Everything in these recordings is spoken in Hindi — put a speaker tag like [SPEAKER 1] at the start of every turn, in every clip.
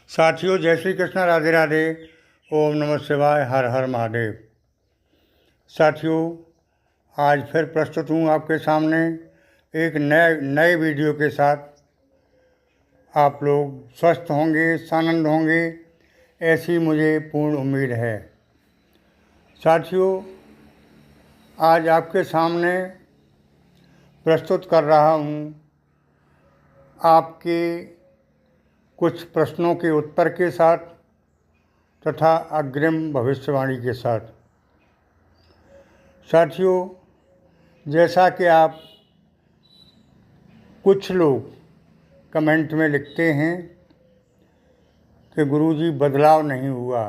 [SPEAKER 1] साथियों, जय श्री कृष्ण, राधे राधे, ओम नमः शिवाय, हर हर महादेव। साथियों, आज फिर प्रस्तुत हूँ आपके सामने एक नए वीडियो के साथ। आप लोग स्वस्थ होंगे, सानंद होंगे, ऐसी मुझे पूर्ण उम्मीद है। साथियों, आज आपके सामने प्रस्तुत कर रहा हूँ आपके कुछ प्रश्नों के उत्तर के साथ तथा अग्रिम भविष्यवाणी के साथ। साथियों, जैसा कि आप कुछ लोग कमेंट में लिखते हैं कि गुरुजी बदलाव नहीं हुआ,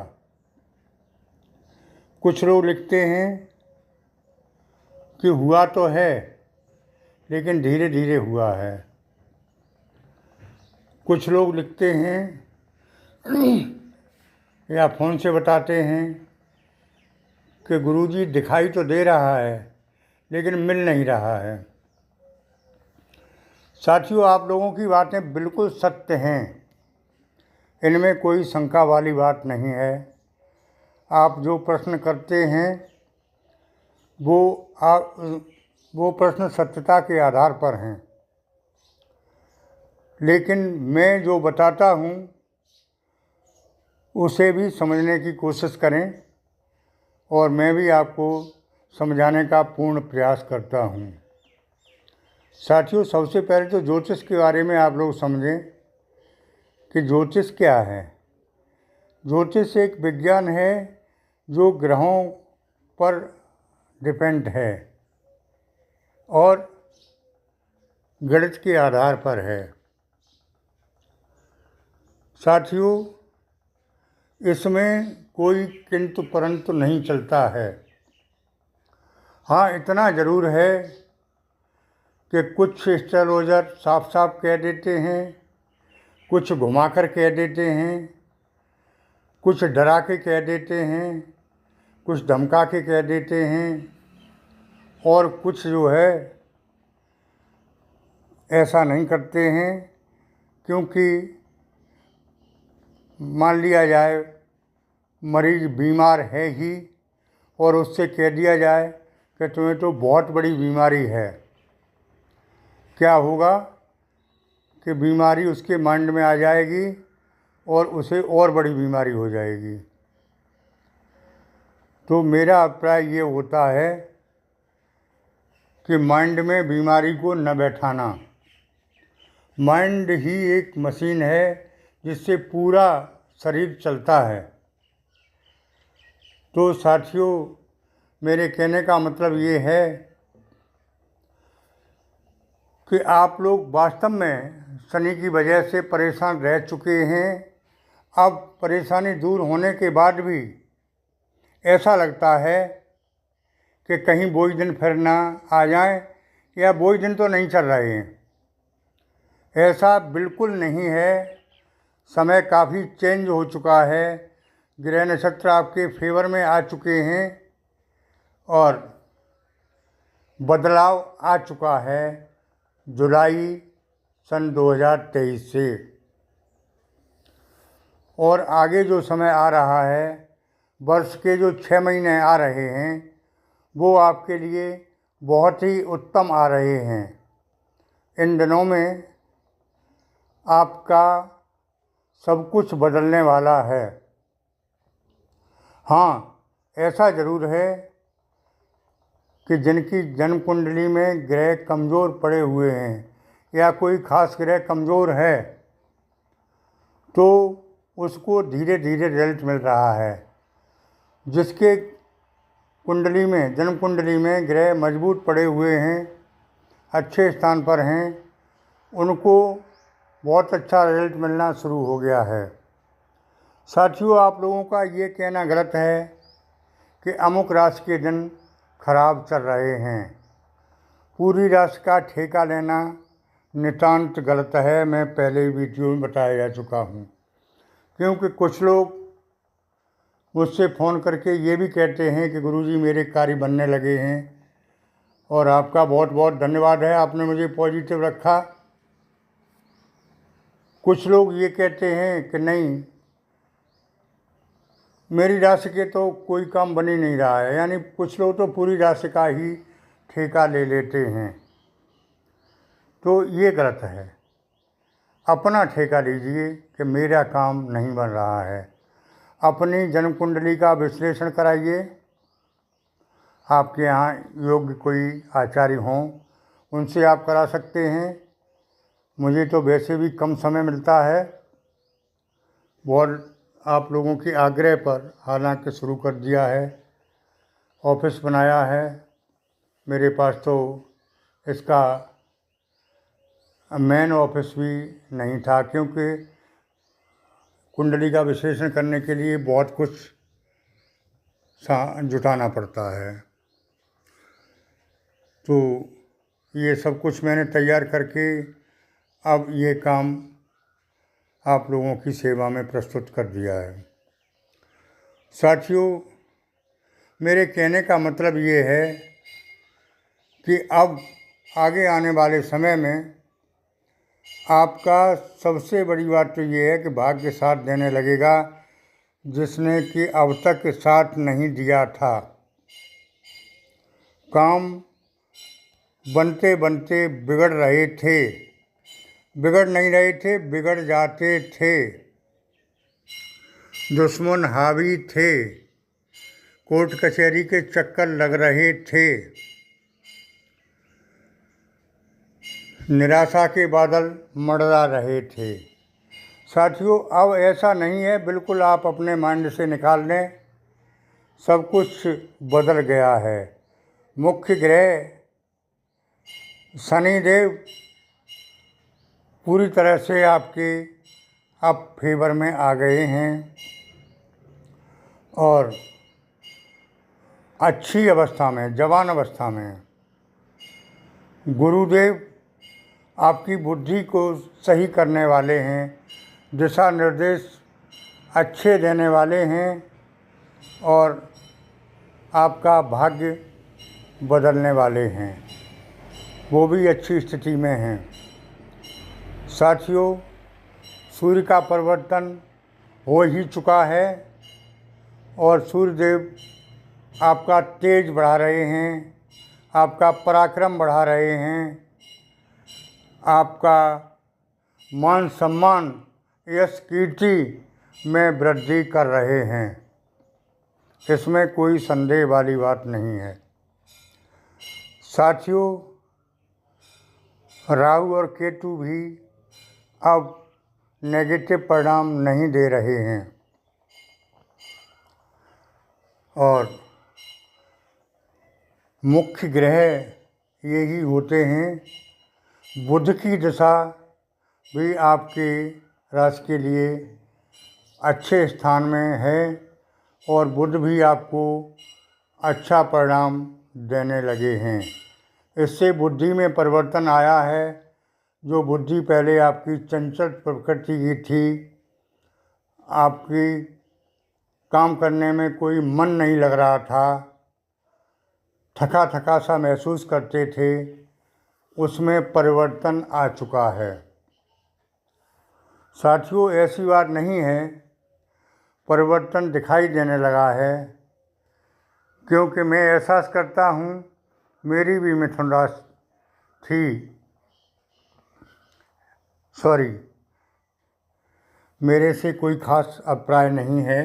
[SPEAKER 1] कुछ लोग लिखते हैं कि हुआ तो है लेकिन धीरे धीरे हुआ है, कुछ लोग लिखते हैं या फ़ोन से बताते हैं कि गुरुजी दिखाई तो दे रहा है लेकिन मिल नहीं रहा है। साथियों, आप लोगों की बातें बिल्कुल सत्य हैं, इनमें कोई शंका वाली बात नहीं है। आप जो प्रश्न करते हैं वो प्रश्न सत्यता के आधार पर हैं, लेकिन मैं जो बताता हूँ उसे भी समझने की कोशिश करें और मैं भी आपको समझाने का पूर्ण प्रयास करता हूँ। साथियों, सबसे पहले तो ज्योतिष के बारे में आप लोग समझें कि ज्योतिष क्या है। ज्योतिष एक विज्ञान है जो ग्रहों पर डिपेंड है और गणित के आधार पर है। साथियों, इसमें कोई किंतु परंतु नहीं चलता है। हाँ, इतना ज़रूर है कि कुछ एस्ट्रोलॉजर साफ साफ कह देते हैं, कुछ घुमाकर कह देते हैं, कुछ डरा के कह देते हैं, कुछ धमका के कह देते हैं और कुछ जो है ऐसा नहीं करते हैं। क्योंकि मान लिया जाए मरीज बीमार है ही और उससे कह दिया जाए कि तुम्हें तो बहुत बड़ी बीमारी है, क्या होगा कि बीमारी उसके माइंड में आ जाएगी और उसे और बड़ी बीमारी हो जाएगी। तो मेरा अभिप्राय ये होता है कि माइंड में बीमारी को न बैठाना। माइंड ही एक मशीन है जिससे पूरा शरीर चलता है। तो साथियों, मेरे कहने का मतलब ये है कि आप लोग वास्तव में शनि की वजह से परेशान रह चुके हैं। अब परेशानी दूर होने के बाद भी ऐसा लगता है कि कहीं वही दिन फिर ना आ जाए या वही दिन तो नहीं चल रहे हैं। ऐसा बिल्कुल नहीं है, समय काफ़ी चेंज हो चुका है, ग्रह नक्षत्र आपके फेवर में आ चुके हैं और बदलाव आ चुका है जुलाई सन 2023 से। और आगे जो समय आ रहा है, वर्ष के जो 6 महीने आ रहे हैं, वो आपके लिए बहुत ही उत्तम आ रहे हैं। इन दिनों में आपका सब कुछ बदलने वाला है। हाँ, ऐसा ज़रूर है कि जिनकी जन्म कुंडली में ग्रह कमज़ोर पड़े हुए हैं या कोई खास ग्रह कमज़ोर है तो उसको धीरे धीरे रिजल्ट मिल रहा है। जिसके कुंडली में, जन्म कुंडली में ग्रह मजबूत पड़े हुए हैं, अच्छे स्थान पर हैं, उनको बहुत अच्छा रिजल्ट मिलना शुरू हो गया है। साथियों, आप लोगों का ये कहना गलत है कि अमुक राशि के दिन खराब चल रहे हैं। पूरी राशि का ठेका लेना नितांत गलत है। मैं पहले वीडियो में बताया जा चुका हूँ। क्योंकि कुछ लोग मुझसे फ़ोन करके ये भी कहते हैं कि गुरुजी मेरे कार्य बनने लगे हैं, और आपका बहुत बहुत धन्यवाद है, आपने मुझे पॉजिटिव रखा। कुछ लोग ये कहते हैं कि नहीं, मेरी राशि के तो कोई काम बन ही नहीं रहा है, यानी कुछ लोग तो पूरी राशि का ही ठेका ले लेते हैं। तो ये गलत है। अपना ठेका लीजिए कि मेरा काम नहीं बन रहा है। अपनी जन्म कुंडली का विश्लेषण कराइए। आपके यहाँ योग्य कोई आचार्य हों, उनसे आप करा सकते हैं। मुझे तो वैसे भी कम समय मिलता है, बहुत आप लोगों की आग्रह पर हालांकि शुरू कर दिया है, ऑफिस बनाया है। मेरे पास तो इसका मेन ऑफिस भी नहीं था, क्योंकि कुंडली का विश्लेषण करने के लिए बहुत कुछ जुटाना पड़ता है। तो ये सब कुछ मैंने तैयार करके अब ये काम आप लोगों की सेवा में प्रस्तुत कर दिया है। साथियों, मेरे कहने का मतलब ये है कि अब आगे आने वाले समय में आपका सबसे बड़ी बात तो ये है कि भाग्य साथ देने लगेगा, जिसने कि अब तक साथ नहीं दिया था। काम बनते बनते बिगड़ रहे थे, बिगड़ नहीं रहे थे, बिगड़ जाते थे। दुश्मन हावी थे, कोर्ट कचहरी के चक्कर लग रहे थे, निराशा के बादल मंडरा रहे थे। साथियों, अब ऐसा नहीं है, बिल्कुल आप अपने माइंड से निकाल लें, सब कुछ बदल गया है। मुख्य ग्रह शनिदेव पूरी तरह से आपके अब फेवर में आ गए हैं और अच्छी अवस्था में, जवान अवस्था में। गुरुदेव आपकी बुद्धि को सही करने वाले हैं, दिशा निर्देश अच्छे देने वाले हैं और आपका भाग्य बदलने वाले हैं, वो भी अच्छी स्थिति में हैं। साथियों, सूर्य का परिवर्तन हो ही चुका है और सूर्यदेव आपका तेज बढ़ा रहे हैं, आपका पराक्रम बढ़ा रहे हैं, आपका मान सम्मान, यश, कीर्ति में वृद्धि कर रहे हैं। इसमें कोई संदेह वाली बात नहीं है। साथियों, राहु और केतु भी अब नेगेटिव परिणाम नहीं दे रहे हैं और मुख्य ग्रह यही होते हैं। बुध की दशा भी आपके राशि के लिए अच्छे स्थान में है और बुध भी आपको अच्छा परिणाम देने लगे हैं। इससे बुद्धि में परिवर्तन आया है। जो बुद्धि पहले आपकी चंचल प्रकृति की थी, आपकी काम करने में कोई मन नहीं लग रहा था, थका थका सा महसूस करते थे, उसमें परिवर्तन आ चुका है। साथियों, ऐसी बात नहीं है, परिवर्तन दिखाई देने लगा है, क्योंकि मैं एहसास करता हूँ, मेरी भी मिथुन राशि थी, मेरे से कोई खास अभिप्राय नहीं है,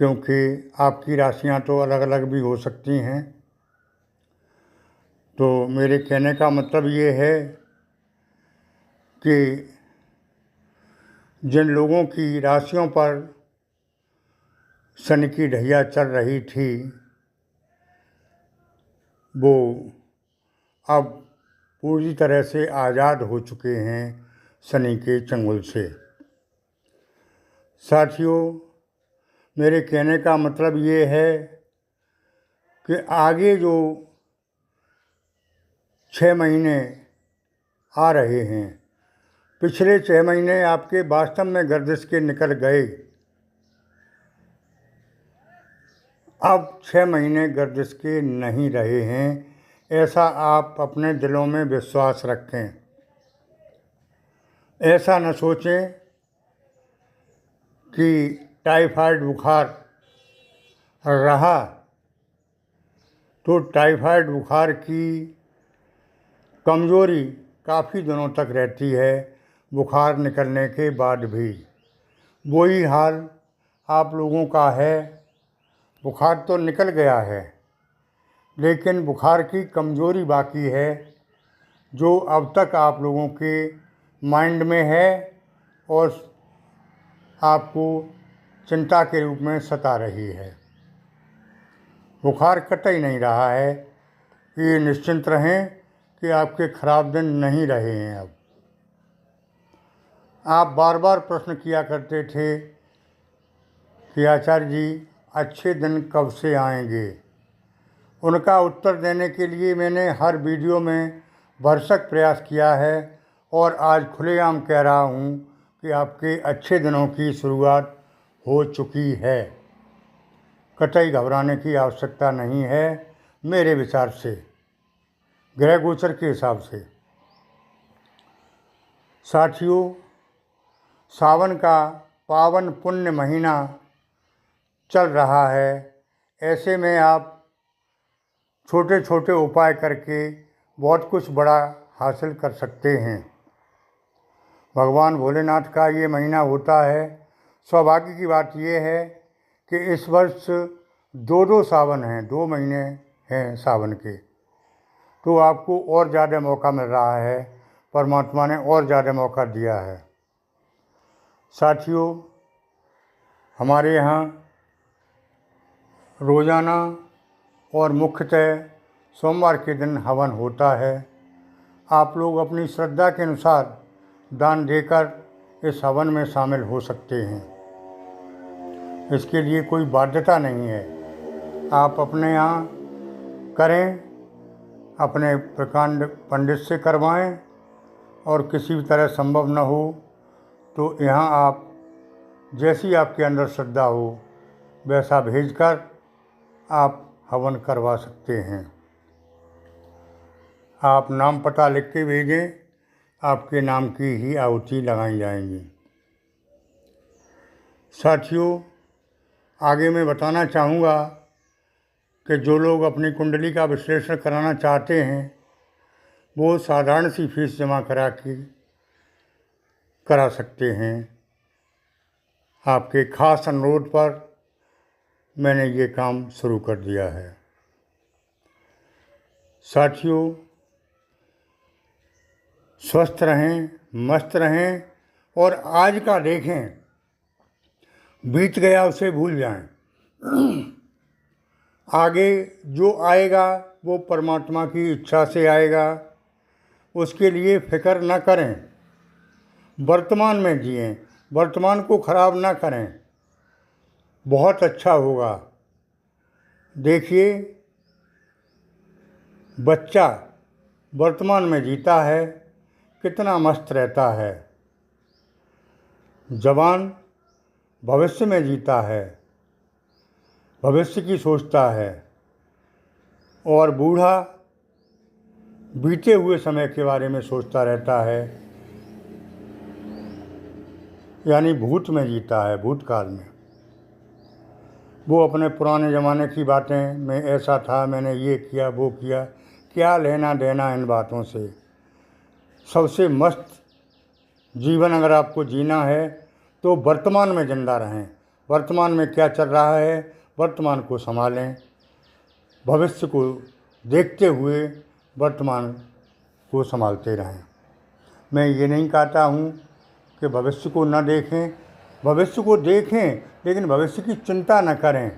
[SPEAKER 1] क्योंकि आपकी राशियाँ तो अलग अलग भी हो सकती हैं। तो मेरे कहने का मतलब ये है कि जिन लोगों की राशियों पर शनि की ढैया चल रही थी, वो अब पूरी तरह से आज़ाद हो चुके हैं शनि के चंगुल से। साथियों, मेरे कहने का मतलब ये है कि आगे जो 6 महीने आ रहे हैं, पिछले 6 महीने आपके वास्तव में गर्दिश के निकल गए। अब 6 महीने गर्दिश के नहीं रहे हैं, ऐसा आप अपने दिलों में विश्वास रखें। ऐसा न सोचें कि टाइफाइड बुखार रहा तो टाइफाइड बुखार की कमज़ोरी काफ़ी दिनों तक रहती है, बुखार निकलने के बाद भी। वही हाल आप लोगों का है। बुखार तो निकल गया है, लेकिन बुखार की कमज़ोरी बाकी है, जो अब तक आप लोगों के माइंड में है और आपको चिंता के रूप में सता रही है। बुखार कट ही नहीं रहा है। ये निश्चिंत रहें कि आपके ख़राब दिन नहीं रहे हैं। अब आप बार बार प्रश्न किया करते थे कि आचार्य जी अच्छे दिन कब से आएंगे। उनका उत्तर देने के लिए मैंने हर वीडियो में भरसक प्रयास किया है और आज खुलेआम कह रहा हूँ कि आपके अच्छे दिनों की शुरुआत हो चुकी है। कतई घबराने की आवश्यकता नहीं है। मेरे विचार से, ग्रह गोचर के हिसाब से साथियों, सावन का पावन पुण्य महीना चल रहा है। ऐसे में आप छोटे छोटे उपाय करके बहुत कुछ बड़ा हासिल कर सकते हैं। भगवान भोलेनाथ का ये महीना होता है। सौभाग्य की बात यह है कि इस वर्ष दो सावन हैं, 2 महीने हैं सावन के, तो आपको और ज़्यादा मौका मिल रहा है। परमात्मा ने और ज़्यादा मौका दिया है। साथियों, हमारे यहाँ रोज़ाना और मुख्यतः सोमवार के दिन हवन होता है। आप लोग अपनी श्रद्धा के अनुसार दान देकर इस हवन में शामिल हो सकते हैं। इसके लिए कोई बाध्यता नहीं है। आप अपने यहाँ करें, अपने प्रकांड पंडित से करवाएं, और किसी भी तरह संभव न हो तो यहाँ आप जैसी आपके अंदर श्रद्धा हो वैसा भेजकर आप हवन करवा सकते हैं। आप नाम पता लिख के भेजें, आपके नाम की ही आहुति लगाई जाएंगी। साथियों, आगे मैं बताना चाहूँगा कि जो लोग अपनी कुंडली का विश्लेषण कराना चाहते हैं वो साधारण सी फीस जमा करा सकते हैं। आपके खास अनुरोध पर मैंने ये काम शुरू कर दिया है। साथियों, स्वस्थ रहें, मस्त रहें और आज का देखें, बीत गया उसे भूल जाएं। आगे जो आएगा वो परमात्मा की इच्छा से आएगा, उसके लिए फिक्र न करें। वर्तमान में जिएं, वर्तमान को ख़राब ना करें, बहुत अच्छा होगा। देखिए, बच्चा वर्तमान में जीता है, कितना मस्त रहता है। जवान भविष्य में जीता है, भविष्य की सोचता है, और बूढ़ा बीते हुए समय के बारे में सोचता रहता है, यानी भूत में जीता है, भूतकाल में। वो अपने पुराने ज़माने की बातें, मैं ऐसा था, मैंने ये किया वो किया, क्या लेना देना इन बातों से। सबसे मस्त जीवन अगर आपको जीना है तो वर्तमान में जिंदा रहें। वर्तमान में क्या चल रहा है, वर्तमान को संभालें। भविष्य को देखते हुए वर्तमान को संभालते रहें। मैं ये नहीं कहता हूँ कि भविष्य को न देखें, भविष्य को देखें, लेकिन भविष्य की चिंता न करें।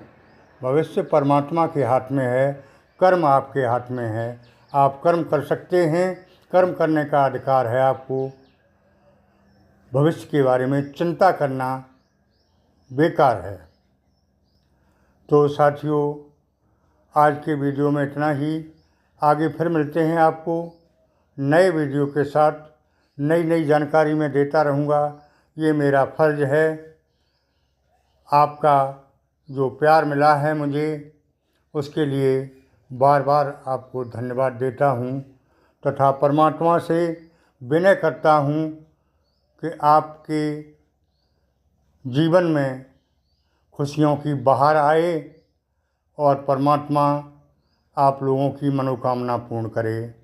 [SPEAKER 1] भविष्य परमात्मा के हाथ में है, कर्म आपके हाथ में है। आप कर्म कर सकते हैं, कर्म करने का अधिकार है आपको। भविष्य के बारे में चिंता करना बेकार है। तो साथियों, आज के वीडियो में इतना ही। आगे फिर मिलते हैं आपको नए वीडियो के साथ। नई नई जानकारी मैं देता रहूँगा, ये मेरा फ़र्ज़ है। आपका जो प्यार मिला है मुझे, उसके लिए बार बार आपको धन्यवाद देता हूँ, तथा परमात्मा से विनय करता हूँ कि आपके जीवन में खुशियों की बहार आए और परमात्मा आप लोगों की मनोकामना पूर्ण करे।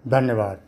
[SPEAKER 1] धन्यवाद।